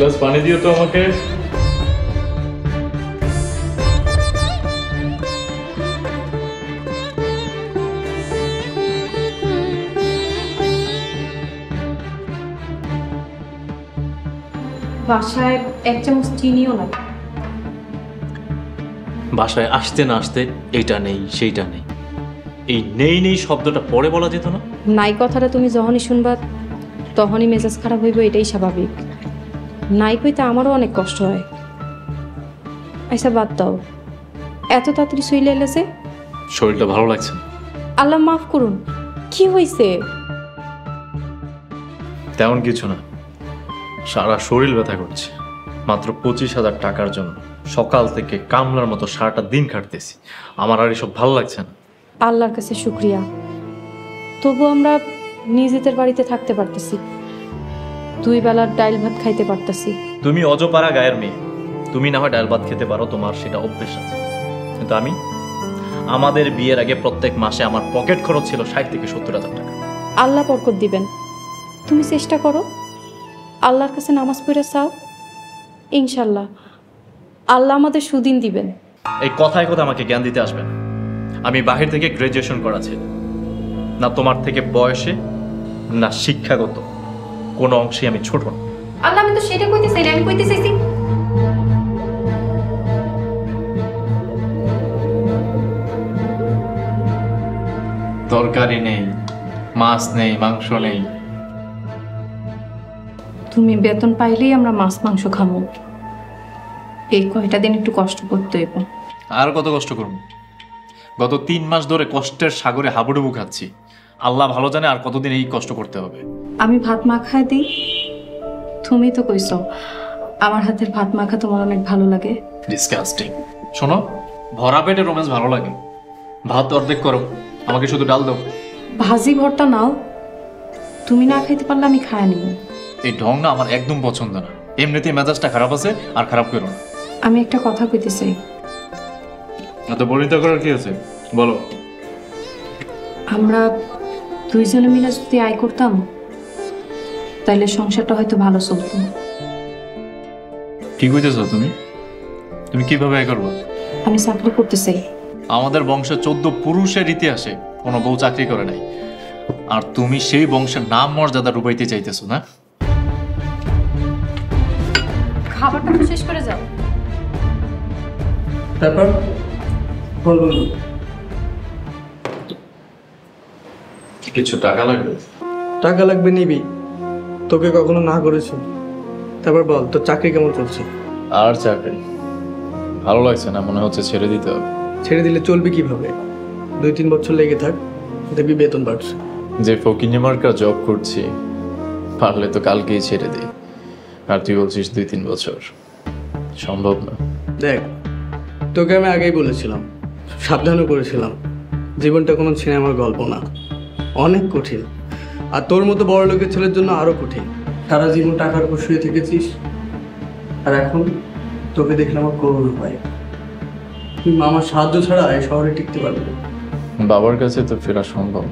Glass পানি দিও তো আমাকে। বাসায় এক চামচ চিনিও না। বাসায় আসতে না আসতে এইটা নেই সেইটা নেই, এই নেই নেই শব্দটা পরে বলা যেত না? নাই কথাটা তুমি যখনই শুনবা তখনই মেজাজ খারাপ হইব, এটাই স্বাভাবিক। নাই কইতে আমারও অনেক কষ্ট হয়। আচ্ছা বাদ দাও, এত তাড়াতাড়ি শুইলে এলেছে? শরীরটা ভালো লাগছে না। আল্লাহ মাফ করুন, কি হয়েছে? তেমন কিছু না, সারা শরীর ব্যথা করছে। মাত্র 25,000 টাকার জন্য সকাল থেকে কামলার মতো সারাটা দিন খাটতেছি। আমার আর এসব ভালো লাগছে না। আল্লাহর কাছে শুকরিয়া, তবু আমরা নিজেদের বাড়িতে থাকতে পারতেছি, 2 বেলার ডাইল ভাত খাইতে পারতেছি। তুমি অজপাড়া গায়ের মেয়ে, তুমি না হয় ডাল ভাত খেতে পারো, তোমার সেটা অভ্যেস আছে। কিন্তু আমি, আমাদের বিয়ের আগে প্রত্যেক মাসে আমার পকেট খরচ ছিল 60 থেকে 70,000 টাকা। আল্লাহ বরকত দিবেন, তুমি চেষ্টা করো, আল্লাহর কাছে নামাজ পড়ে চাও, ইনশাল্লাহ আল্লাহ আমাদের সুদিন দিবেন। এই কথায় কথা আমাকে জ্ঞান দিতে আসবেন। আমি বাহির থেকে গ্রাজুয়েশন করা ছিল না, তোমার থেকে বয়সে না শিক্ষাগত কোনো অংশে আমি ছোট না। আল্লাহ, আমি তো সেটা কইতে চাই না, আমি কইতে চাইছি তরকারি নেই, মাছ নেই, মাংস নেই। তুমি বেতন পাইলেই আমরা মাছ মাংস খাবো, এই কয়টা দিন একটু কষ্ট করতে হইব। আর কত কষ্ট করব? গত 3 মাস ধরে কষ্টের সাগরে হাবুডুবু খাচ্ছি। আল্লাহ ভালো জানে আর কতদিন এই কষ্ট করতে হবে। আমি ভাত মাখায় দিই, তুমি তো কইছো আমার হাতের ভাত মাখা তোমার অনেক ভালো লাগে। ডিসকাস্টিং। শোনো, ভরা পেটে রোম্যান্স ভালো লাগে। ভাত অর্ধেক করো, আমাকে শুধু ডাল দাও। ভাজি ভর্তা নাও, তুমি না খাইতে পারলে আমি খায় নিব। এই ঢং না আমার একদম পছন্দ না। এমনিতেই মেজাজটা খারাপ আছে, আর খারাপ করো না। আমি একটা কথা কইতে চাই। এত বলিতে করার কি আছে, বলো। আমরা 2 জনে মিলে যদি আয় করতাম তাইলে সংসারটা হয়তো ভালো চলতো। কি কইতেছো তুমি? তুমি কিভাবে আয় করবো? আমি চাকরি করতে চাই। আমাদের বংশে 14 পুরুষের ইতিহাসে কোনো বউ চাকরি করে নাই, আর তুমি সেই বংশের নাম মর্যাদা ডুবাইতে চাইতেছো না? খাবারটা তো শেষ করে যাও। তারপর বলবো কিছু টাকা লাগবে। টাকা লাগবে, নিবি। তোকে কখনো না করেছি? তারপর বল, তোর চাকরি কেমন চলছে? আর চাকরি ভালো লাগছে না, মনে হচ্ছে ছেড়ে দিতে হবে। ছেড়ে দিলে চলবে কিভাবে? 2-3 বছর লেগে থাক, দেখবি বেতন বাড়ছে। যে ফকিনি মার্কা জব করছি, পারলে তো কালকেই ছেড়ে দিই। আর তুই বলছিস 2-3 বছর, সম্ভব না। দেখ, তোকে আমি আগেই বলেছিলাম, সাবধানও করেছিলাম, জীবনটা কোনো সিনেমার গল্প না, অনেক কঠিন। আর তোর মতো বড় লোকের ছেলের জন্য আরো কঠিন। সারা জীবন টাকার উপর শুয়ে থেকেছিস, আর এখন তোকে দেখলে আমার করুণা হয়। তুই মামার সাহায্য ছাড়া এই শহরে টিকতে পারবি না। বাবার কাছে তো ফেরা সম্ভব,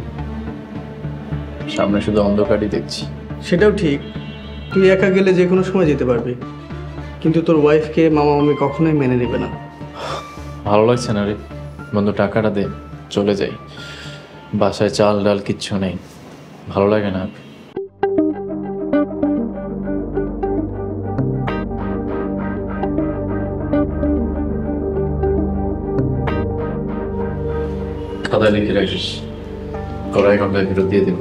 সামনে শুধু অন্ধকারই দেখছি। সেটাও ঠিক, তুই একা গেলে যে কোনো সময় যেতে পারবি, কিন্তু তোর ওয়াইফকে মামা মামি কখনোই মেনে নেবে না। ভালো লাগছে না রে বন্ধু, টাকাটা দে, চলে যাই। বাসায় চাল ডাল কিচ্ছু নেই, ভালো লাগে না। খাতায় লিখে রাখিস, কড়াই ঘন্টায় ফেরত দিয়ে দেব।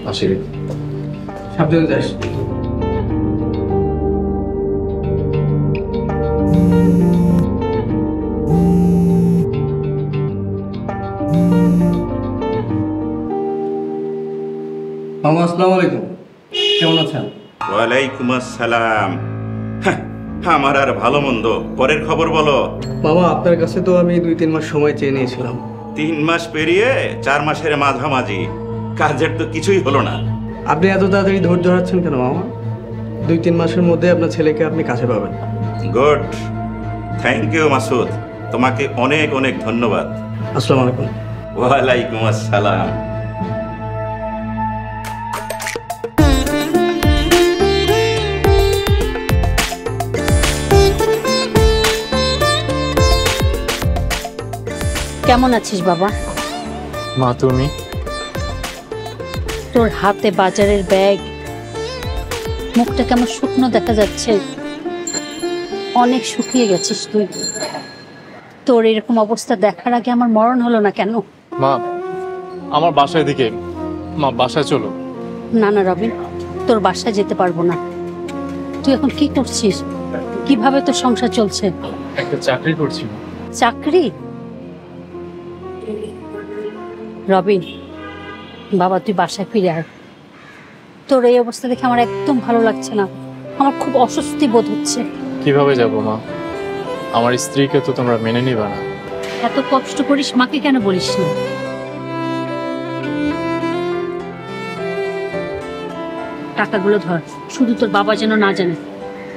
আসি রে, সাবধানে যাস। মামা আসসালামু আলাইকুম, কেমন আছেন? ওয়ালাইকুম আসসালাম। আমার আর ভালো মন্দ, পরের খবর বলো। মামা, আপনার কাছে তো আমি 2-3 মাস সময় চেয়ে নিয়েছিলাম। 3 মাস পেরিয়ে 4 মাসের মাঝামাঝি, কাজের তো কিছুই হলো না। আপনি এত তাড়াতাড়ি ধৈর্য হারাচ্ছেন কেন মামা? 2-3 মাসের মধ্যে আপনার ছেলেকে আপনি কাছে পাবেন। গুড, থ্যাংক ইউ মাসুদ, তোমাকে অনেক অনেক ধন্যবাদ। আসসালামু আলাইকুম। ওয়ালাইকুম আসসালাম। কেমন আছিস বাবা? মা তুমি? তোর হাতে বাজারের ব্যাগ, মুখটা কেমন শুকনো দেখা যাচ্ছে, অনেক শুকিয়ে গেছিস তুই। তোর এরকম অবস্থা দেখার আগে আমার মরণ হলো না কেন? মা আমার বাসায় দিকে, মা বাসায় চলো। না না রবিন, তোর বাসায় যেতে পারবো না। তুই এখন কি করছিস? কিভাবে তোর সংসার চলছে? একটা চাকরি করছি। চাকরি? রবিন বাবা, তুই বাসায় ফিরে আয়। তোর এই অবস্থা দেখে আমার একদম ভালো লাগছে না, আমার খুব অস্বস্তি বোধ হচ্ছে। কিভাবে যাব মা? আমার স্ত্রীকে তো তোমরা মেনে নিবা না। এত কষ্ট করিস, মাকে কেন বলিস না? টাকাগুলো ধর, শুধু তোর বাবা যেন না জানে,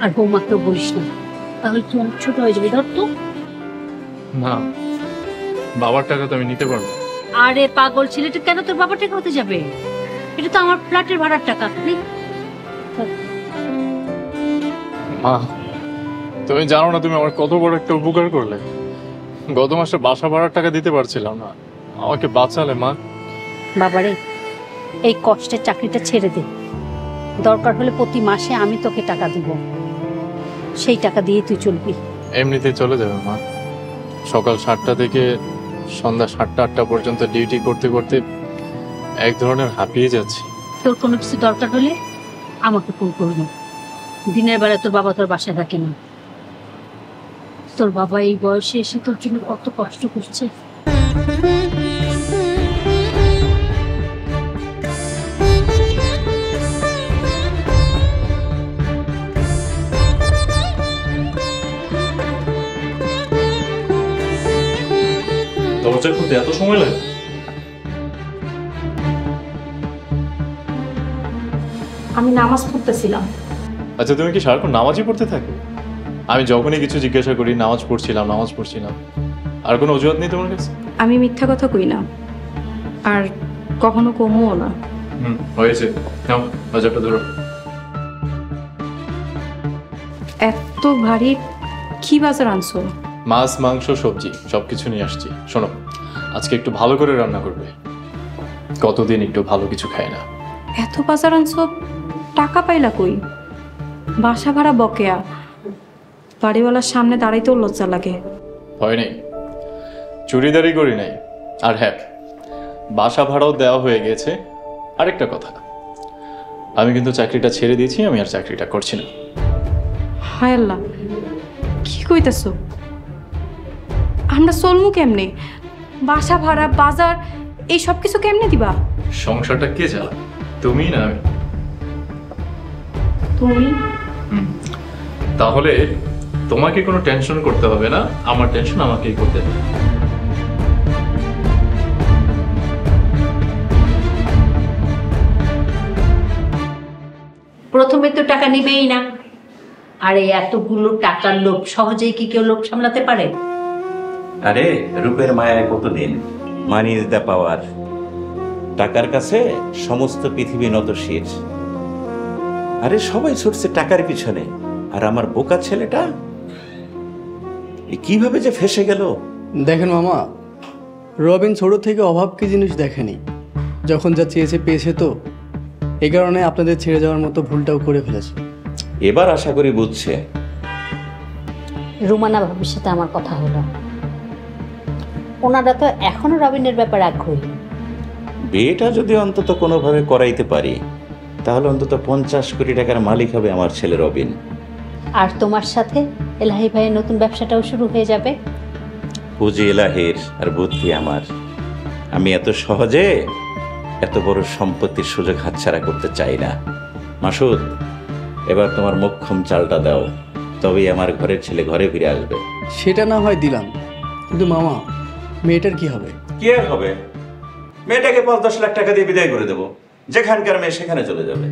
আর বৌমাকেও বলিস না, তাহলে তুই অনেক ছোট হয়ে যাবি। ধর তো। না, বাবার টাকা তো আমি নিতে পারবো। আরে পাগল ছেলেটা, কেন তোর বাবার টাকা হতে যাবে? এটা তো আমার ফ্ল্যাটের ভাড়ার টাকা। মা তুমি জানো না তুমি আমার কত বড় একটা উপকার করলে। গত মাসে বাসা ভাড়ার টাকা দিতে পারছিলাম না, আমাকে বাঁচালে মা। বাবারে, এই কষ্টের চাকরিটা ছেড়ে দে। দরকার হলে প্রতি মাসে আমি তোকে টাকা দিব, সেই টাকা দিয়ে তুই চলবি। এমনিতেই চলে যাবে মা। সকাল 7টা থেকে সন্ধ্যা 7টা-8টা পর্যন্ত ডিউটি করতে করতে এক ধরনের হাঁপিয়ে যাচ্ছি। তোর কোনো কিছু দরকার হলে আমাকে ফোন করবি। দিনের বেলা তোর বাবা তোর বাসায় থাকে না। তোর বাবা এই বয়সে এসে তোর জন্য কত কষ্ট করছে। দরজা খুলতে এত সময় লাগে? আমি নামাজ পড়তেছিলাম। আচ্ছা তুমি কি সারাক্ষণ নামাজই পড়তে থাকো? আমি যখনই কিছু জিজ্ঞাসা করি নামাজ পড়ছিলাম, আর কোনো অজুহাত নেই তোমার কাছে? আমি মিথ্যা কথা কই না, আর কখনো কমও না। হয়েছে, নাও বাজারটা ধরো। এত ভারী কি বাজার আনছো? মাছ মাংস সবজি সবকিছু নিয়ে আসছি। শোনো, আজকে একটু ভালো করে রান্না করবে, কতদিন একটু ভালো কিছু খাই না। এত বাজার আনছো, টাকা পাইলা কই? বাসা ভাড়া বকেয়া, বাড়িওয়ালার সামনে দাঁড়াইতেও লজ্জা লাগে। হয় নেই, চুরিদারি করি নাই। আর হ্যাঁ, বাসা ভাড়াও দেওয়া হয়ে গেছে। আরেকটা কথা, আমি কিন্তু চাকরিটা ছেড়ে দিয়েছি, আমি আর চাকরিটা করছি না। হায় আল্লাহ, কি কইতেছো? আমরা চলমু কেমনে? বাসা ভাড়া, বাজার, এই সব কিছু কেমনে দিবা? সংসারটা কে চালায়, তুমি না আমি? তুমি? তাহলে তোমাকে কোনো টেনশন করতে হবে না, আমার টেনশন আমাকেই করতে হবে। প্রথমে তো টাকা নিবেই না, আর এই এতগুলো টাকার লোভ সহজেই কি কেউ লোভ সামলাতে পারে? আরে রূপের মায়ায় কতদিন, মানি ইজ দ্য পাওয়ার। টাকার কাছে সমস্ত পৃথিবী নত শির। আরে সবাই ছুটছে টাকার পিছনে, আর আমার বোকা ছেলেটা কিভাবে যে ফেসে গেল। দেখেন মামা, রবিন ছোট থেকে অভাব কি জিনিস দেখেনি, যখন যা চেয়েছে পেয়েছে, তো এই কারণে আপনাদের ছেড়ে যাওয়ার মতো ভুলটাও করে ফেলেছে। এবার আশা করি বুঝছে। রুমানা ভাবির সাথে আমার কথা হলো, ওনারা তো এখনো রবিনের ব্যাপারে আগ্রহী। বিয়েটা যদি অন্তত কোনোভাবে করাইতে পারি, তাহলে অন্তত 50 কোটি টাকার মালিক হবে আমার ছেলে রবিন। আর তোমার সাথে এলাহি ভাইয়ের নতুন ব্যবসাটাও শুরু হয়ে যাবে। পুঁজি এলাহের আর বুদ্ধি আমার। আমি এত সহজে এত বড় সম্পত্তির সুযোগ হাতছাড়া করতে চাই না। মাসুদ, এবার তোমার মোক্ষম চালটা দাও, তবেই আমার ঘরের ছেলে ঘরে ফিরে আসবে। সেটা না হয় দিলাম, কিন্তু মামা মেয়েটার কি হবে? কি আর হবে? মেয়েটাকে 5-10 লাখ টাকা দিয়ে বিদায় করে দেবো, যেখানকার মেয়ে সেখানে চলে যাবে।